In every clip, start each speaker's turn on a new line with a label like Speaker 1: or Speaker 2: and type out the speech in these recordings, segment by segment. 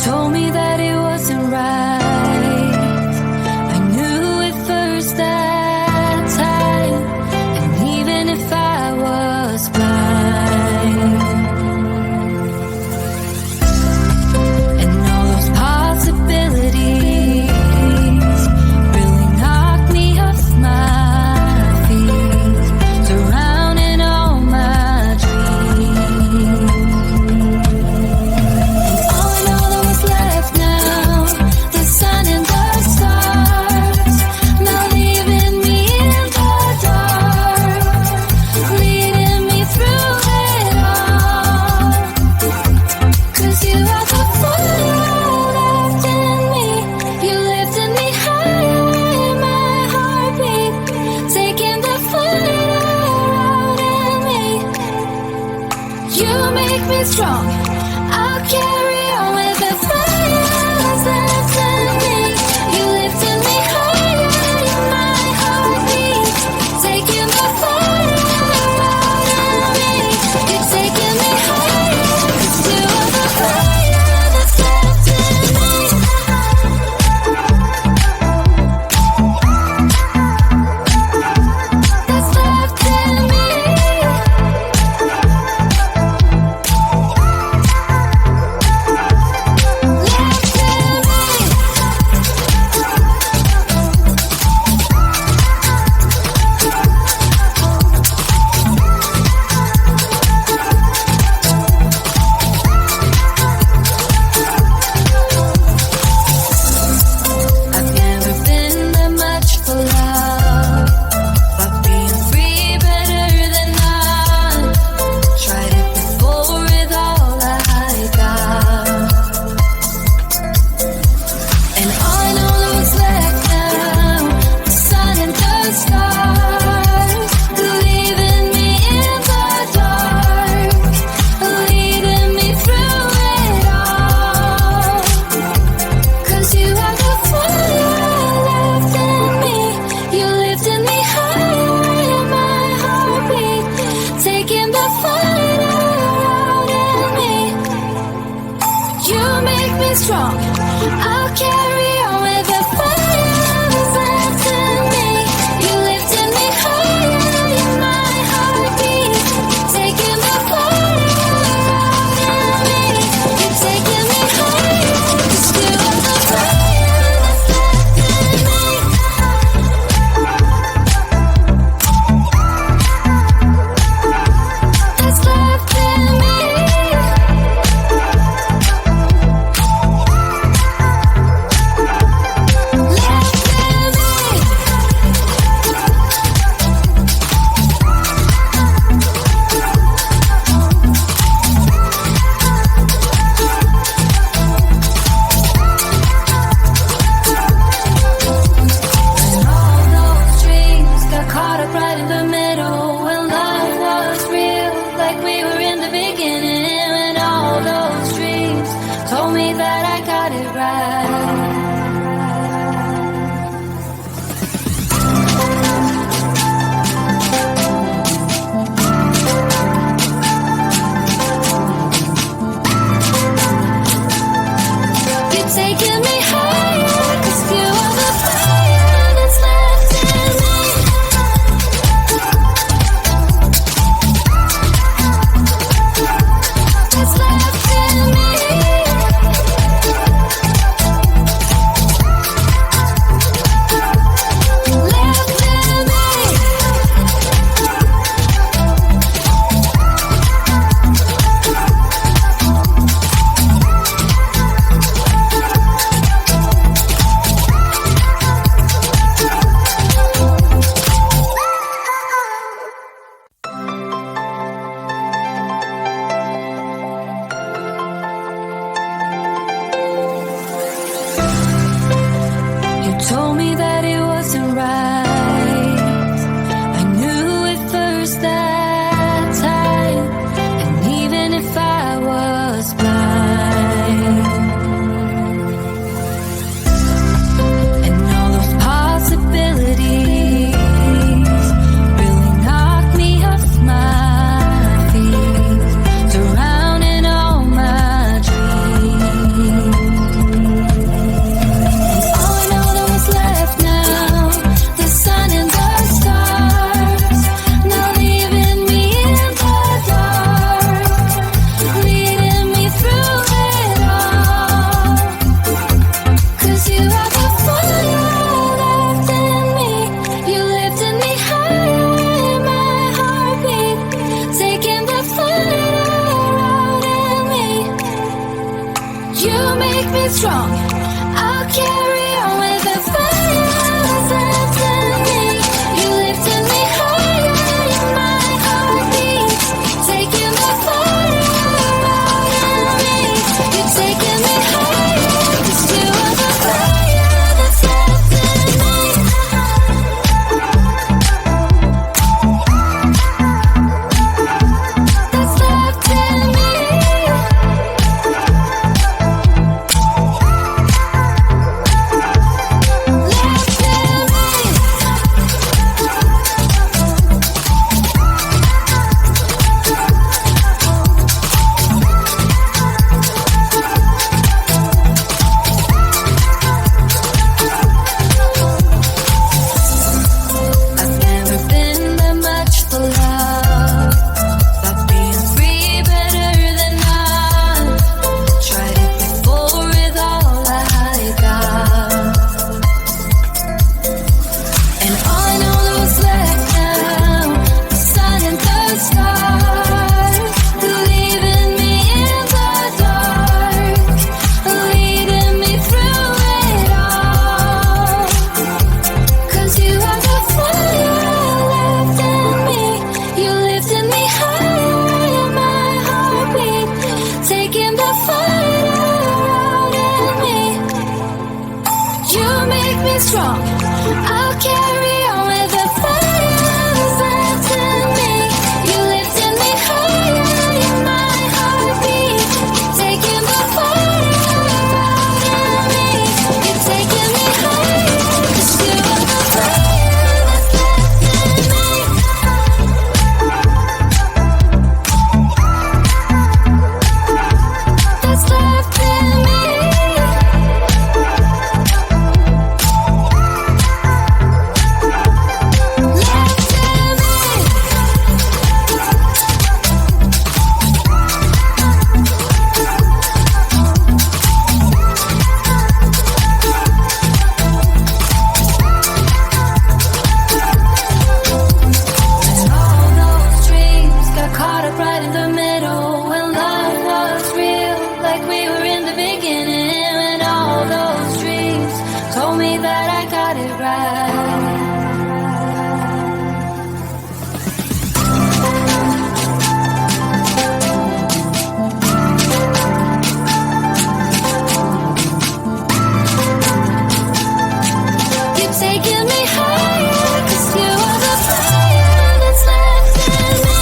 Speaker 1: told me that it wasn't right. I knew it first that time, and even if I was blind, and all those possibilities really knocked me off my feet, surrounding all my dreams. All I know that was left now, the sun and the stars, now leaving me in the dark, leading me through it all. 'Cause you are the fire left in me, you lifted me higher in my heartbeat, taking the fire out in me. You make me strong, I'll carry on with the fire that's left in me. You lifted me higher in my heartbeat, taking the fire out in me. You're taking me higher, 'cause you are the fire that's left in me. That's left in me. I've never been that much for love, but being free better than none. Tried it before with all I got, and all I know that was left now, the sun and the stars, leaving me in the dark, leading me through it all. 'Cause you are the fire left in me, you lifted me higher in my heartbeat, taking the fire out in me. You make me strong, I'll carry on with the fire that's left in me. You lifted me higher in my heartbeat, taking the fire out in me. You're taking me higher, 'cause you are the fire that's left in me. That's left in me. And all those dreams got caught up right in the middle, when love was real, like we were in the beginning. And all those dreams told me that I got it right. You're taking me higher, 'cause you are the fire that's left in me. That's left in me. make me strong. I'll carry on with the fire that's left in me. You lifted me higher in my heartbeat, taking the fire out in me. You're taking me higher, 'cause you are the fire that's left in me. That's left in me. I've never been that much for love. Thought being free better than none. Tried it before with all I got, and all I know is left now. The sun and the stars, leaving me in the dark, leading me through it all. 'Cause you are the fire left in me. You lifted me higher in my heartbeat, taking the fire out in me. You make me strong. I'll carry on with the fire that's left in me. You lifted me higher in my heartbeat, taking the fire out in me. You're taking me higher, 'cause you are the fire that's left in me. That's left in me. Left in me. And all those dreams got caught up right in the middle, when love was real, like we were in the beginning. And all those dreams told me that I got it right. You're taking me higher, 'cause you are the fire that's left in me.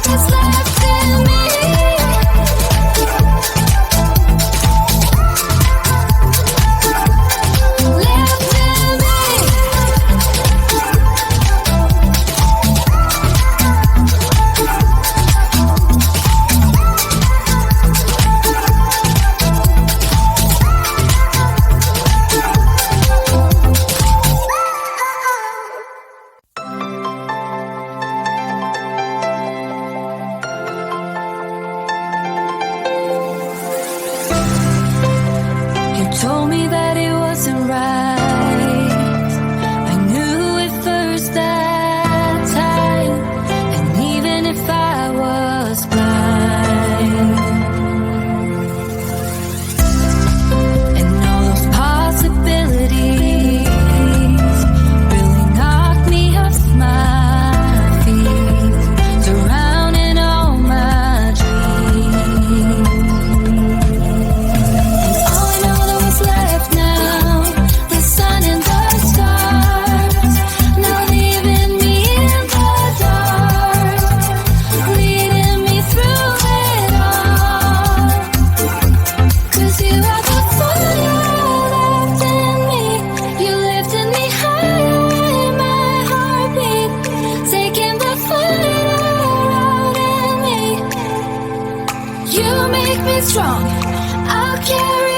Speaker 1: That's left in me. Left in me. You told me that it wasn't right. I knew it first that time, and even if I was blind, and all those possibilities really knocked me off my feet, surrounding all my dreams. All I know that was left now, the sun and the stars, now leaving me in the dark, leading me through it all. 'Cause you are the fire left in me. You lifted me higher in my heartbeat, taking the fire out in me. You make me strong. I'll carry